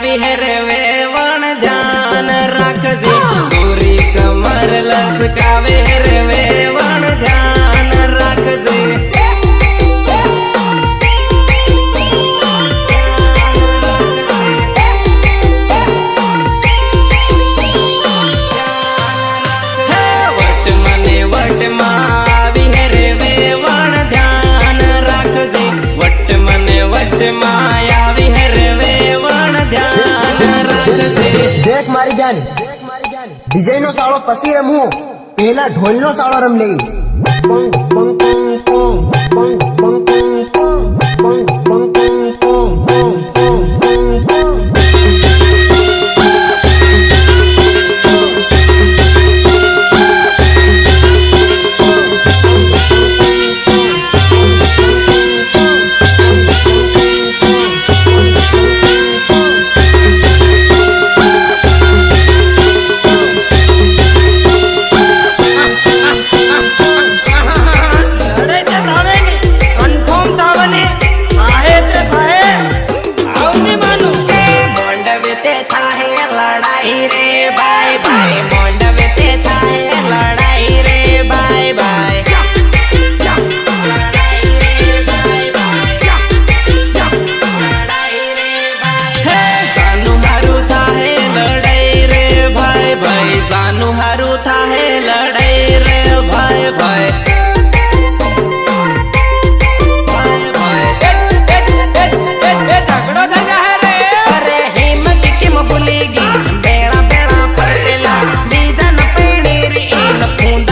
આવી હે રે વેવણ ધ્યાન રાખજે ગોરી કમર લસકાવે રે વેવણ ધ્યાન રાખજે देख मारी जान डीजे नो साड़ो पसी रमू पहला ढोल नो साड़ो रम ले पंग पंग पंग पंग पंग पंग पंग पंग